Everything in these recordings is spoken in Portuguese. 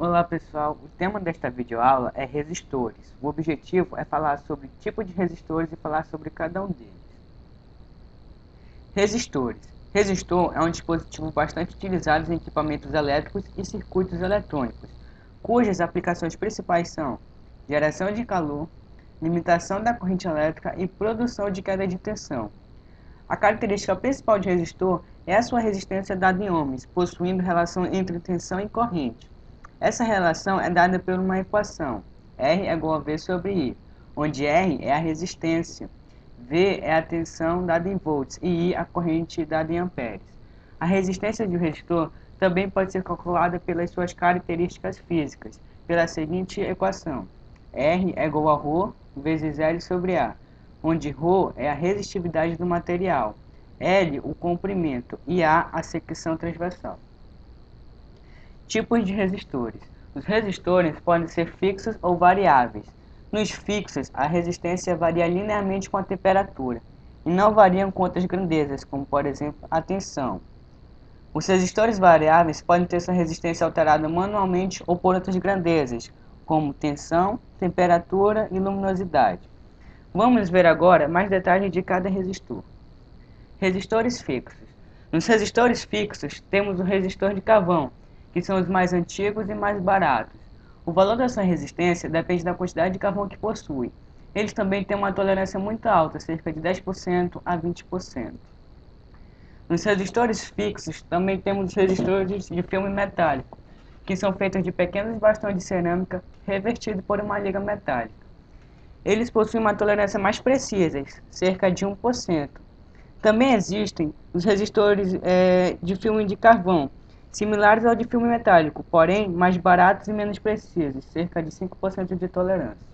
Olá pessoal, o tema desta videoaula é resistores. O objetivo é falar sobre tipo de resistores e falar sobre cada um deles. Resistores. Resistor é um dispositivo bastante utilizado em equipamentos elétricos e circuitos eletrônicos, cujas aplicações principais são geração de calor, limitação da corrente elétrica e produção de queda de tensão. A característica principal de resistor é a sua resistência dada em ohms, possuindo relação entre tensão e corrente. Essa relação é dada por uma equação, R é igual a V sobre I, onde R é a resistência, V é a tensão dada em volts e I a corrente dada em amperes. A resistência de um resistor também pode ser calculada pelas suas características físicas, pela seguinte equação, R é igual a ρ vezes L sobre A, onde ρ é a resistividade do material, L o comprimento e A a secção transversal. Tipos de resistores. Os resistores podem ser fixos ou variáveis. Nos fixos, a resistência varia linearmente com a temperatura e não variam com outras grandezas, como por exemplo a tensão. Os resistores variáveis podem ter sua resistência alterada manualmente ou por outras grandezas, como tensão, temperatura e luminosidade. Vamos ver agora mais detalhes de cada resistor. Resistores fixos. Nos resistores fixos, temos o resistor de carvão, que são os mais antigos e mais baratos. O valor da sua resistência depende da quantidade de carvão que possui. Eles também têm uma tolerância muito alta, cerca de 10% a 20%. Nos resistores fixos, também temos os resistores de filme metálico, que são feitos de pequenos bastões de cerâmica revertidos por uma liga metálica. Eles possuem uma tolerância mais precisa, cerca de 1%. Também existem os resistores de filme de carvão, similares ao de filme metálico, porém mais baratos e menos precisos, cerca de 5% de tolerância.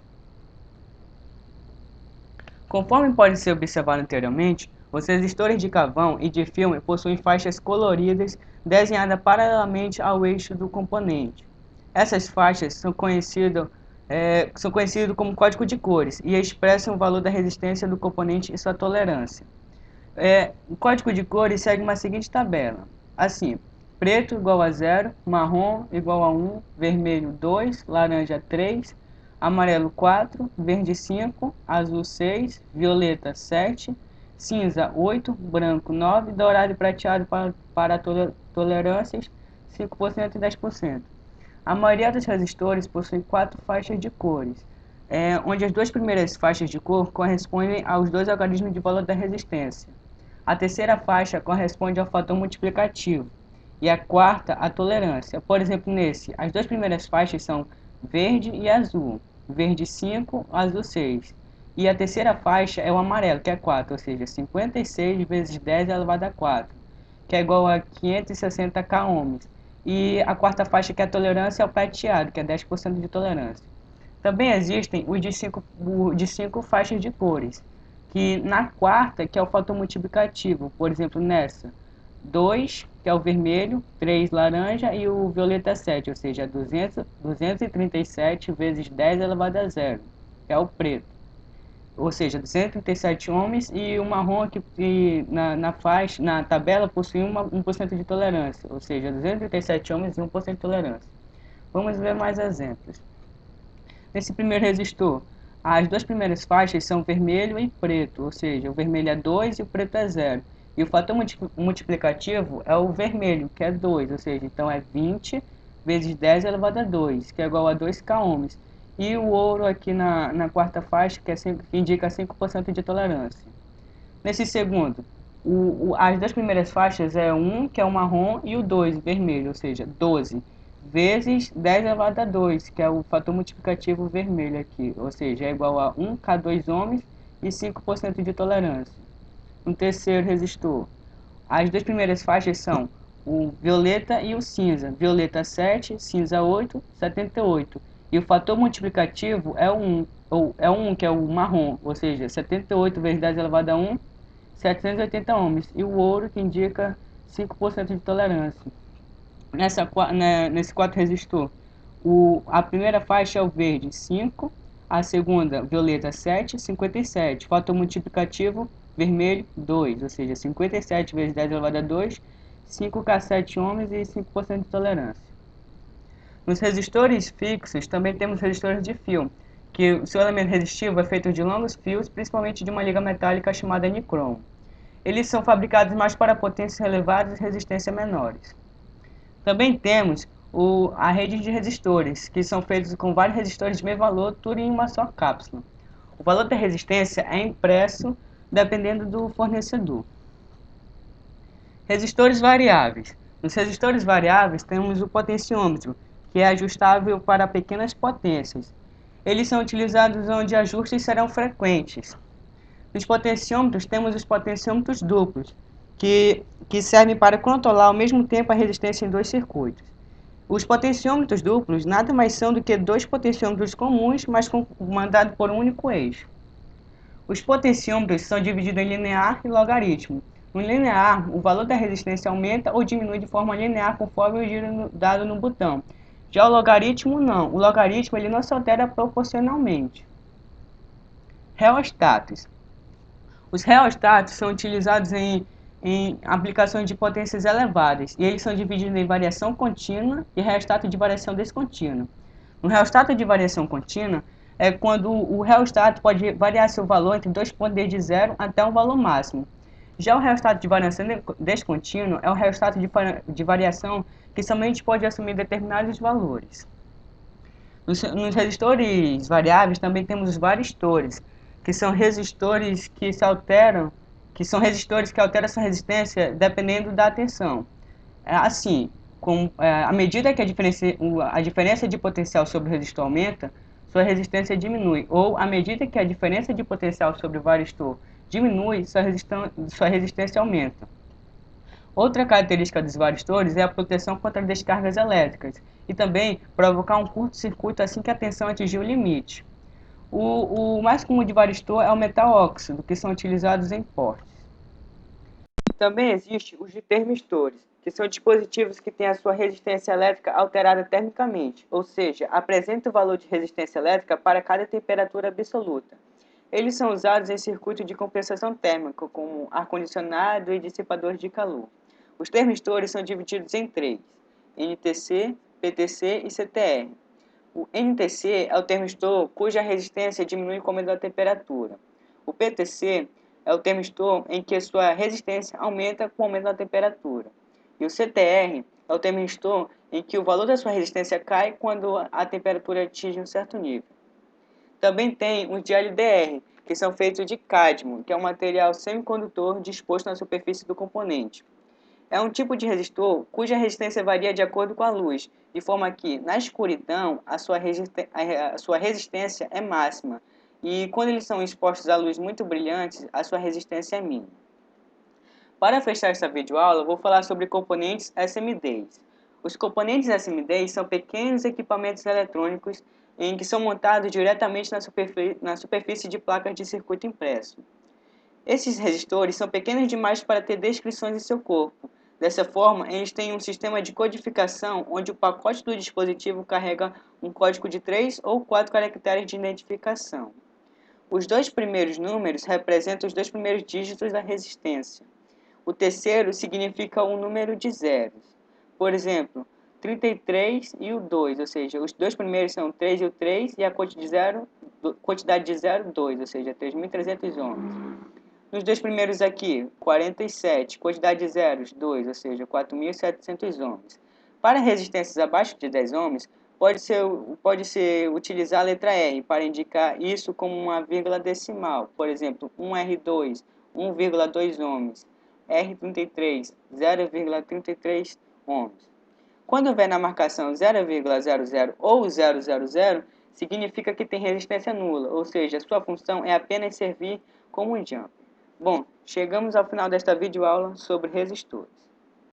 Conforme pode ser observado anteriormente, os resistores de carvão e de filme possuem faixas coloridas desenhadas paralelamente ao eixo do componente. Essas faixas são conhecidas como código de cores e expressam o valor da resistência do componente e sua tolerância. O código de cores segue uma seguinte tabela, assim: preto igual a 0, marrom igual a 1, vermelho 2, laranja 3, amarelo 4, verde 5, azul 6, violeta 7, cinza 8, branco 9, dourado e prateado para tolerâncias 5% e 10%. A maioria dos resistores possui 4 faixas de cores, onde as duas primeiras faixas de cor correspondem aos dois algarismos de valor da resistência. A terceira faixa corresponde ao fator multiplicativo e a quarta à tolerância. Por exemplo, nesse, as duas primeiras faixas são verde e azul, verde 5, azul 6. E a terceira faixa é o amarelo, que é 4, ou seja, 56 vezes 10 elevado a 4, que é igual a 560 k ohms. E a quarta faixa, que é a tolerância, é o prateado, que é 10% de tolerância. Também existem os de 5 faixas de cores, que na quarta, que é o fator multiplicativo, por exemplo, nessa, 2, que é o vermelho, 3 laranja e o violeta 7, ou seja, 237 vezes 10 elevado a 0, que é o preto. Ou seja, 237 ohms e o marrom que na tabela possui 1% de tolerância, ou seja, 237 ohms e 1% de tolerância. Vamos ver mais exemplos. Nesse primeiro resistor, as duas primeiras faixas são vermelho e preto, ou seja, o vermelho é 2 e o preto é 0. E o fator multiplicativo é o vermelho, que é 2, ou seja, então é 20 vezes 10 elevado a 2, que é igual a 2 k ohms. E o ouro aqui na quarta faixa, que indica 5% de tolerância. Nesse segundo, as duas primeiras faixas é 1, que é o marrom, e o 2, vermelho, ou seja, 12 vezes 10 elevado a 2, que é o fator multiplicativo vermelho aqui, ou seja, é igual a 1 K2 ohms e 5% de tolerância. No terceiro resistor, as duas primeiras faixas são o violeta e o cinza, violeta 7, cinza 8, 78. E o fator multiplicativo é o 1, que é o marrom, ou seja, 78 vezes 10 elevado a 1, 780 ohms. E o ouro, que indica 5% de tolerância. Nesse 4 resistor, a primeira faixa é o verde, 5, a segunda, violeta, 7, 57. Fator multiplicativo, vermelho, 2, ou seja, 57 vezes 10 elevado a 2, 5K7 ohms e 5% de tolerância. Nos resistores fixos também temos resistores de fio, que o seu elemento resistivo é feito de longos fios, principalmente de uma liga metálica chamada nicrom. Eles são fabricados mais para potências elevadas e resistência menores. Também temos a rede de resistores, que são feitos com vários resistores de mesmo valor, tudo em uma só cápsula. O valor da resistência é impresso dependendo do fornecedor. Resistores variáveis. Nos resistores variáveis temos o potenciômetro, que é ajustável para pequenas potências. Eles são utilizados onde ajustes serão frequentes. Nos potenciômetros temos os potenciômetros duplos, que servem para controlar ao mesmo tempo a resistência em dois circuitos. Os potenciômetros duplos nada mais são do que dois potenciômetros comuns, mas comandados por um único eixo. Os potenciômetros são divididos em linear e logaritmo. No linear, o valor da resistência aumenta ou diminui de forma linear conforme o giro dado no botão. Já o logaritmo não. O logaritmo ele não se altera proporcionalmente. Reostatos. Os reostatos são utilizados em aplicações de potências elevadas e eles são divididos em variação contínua e reostato de variação descontínua. No reostato de variação contínua é quando o reostato pode variar seu valor entre dois pontos desde zero até um valor máximo. Já o reostato de variação descontínua é o reostato de variação que somente pode assumir determinados valores. Nos resistores variáveis também temos os varistores, que são resistores que se alteram, que são resistores que alteram sua resistência dependendo da tensão. Assim, à medida que a diferença de potencial sobre o resistor aumenta, sua resistência diminui, ou à medida que a diferença de potencial sobre o varistor diminui, sua resistência aumenta. Outra característica dos varistores é a proteção contra descargas elétricas e também provocar um curto-circuito assim que a tensão atingir o limite. O mais comum de varistor é o metal óxido, que são utilizados em portes. Também existem os de termistores, que são dispositivos que têm a sua resistência elétrica alterada termicamente, ou seja, apresentam o valor de resistência elétrica para cada temperatura absoluta. Eles são usados em circuitos de compensação térmica, como ar-condicionado e dissipadores de calor. Os termistores são divididos em três: NTC, PTC e CTR. O NTC é o termistor cuja resistência diminui com o aumento da temperatura. O PTC é o termistor em que sua resistência aumenta com o aumento da temperatura. E o CTR é o termistor em que o valor da sua resistência cai quando a temperatura atinge um certo nível. Também tem os de LDR, que são feitos de cádmio, que é um material semicondutor disposto na superfície do componente. É um tipo de resistor cuja resistência varia de acordo com a luz, de forma que, na escuridão, a sua resistência é máxima, e quando eles são expostos à luz muito brilhante, a sua resistência é mínima. Para fechar esta videoaula, eu vou falar sobre componentes SMDs. Os componentes SMDs são pequenos equipamentos eletrônicos em que são montados diretamente na superfície de placas de circuito impresso. Esses resistores são pequenos demais para ter descrições em seu corpo. Dessa forma, eles têm um sistema de codificação onde o pacote do dispositivo carrega um código de 3 ou 4 caracteres de identificação. Os dois primeiros números representam os dois primeiros dígitos da resistência. O terceiro significa um número de zeros. Por exemplo, 33 e o 2, ou seja, os dois primeiros são 3 e o 3 e a quantidade de zero, 2, ou seja, 3.300 ohms. Nos dois primeiros aqui, 47, quantidade de zeros, 2, ou seja, 4.700 ohms. Para resistências abaixo de 10 ohms, pode-se utilizar a letra R para indicar isso como uma vírgula decimal. Por exemplo, 1R2, 1,2 ohms. R33, 0,33 ohms. Quando houver na marcação 0,00 ou 000, significa que tem resistência nula, ou seja, sua função é apenas servir como um jumper. Bom, chegamos ao final desta videoaula sobre resistores.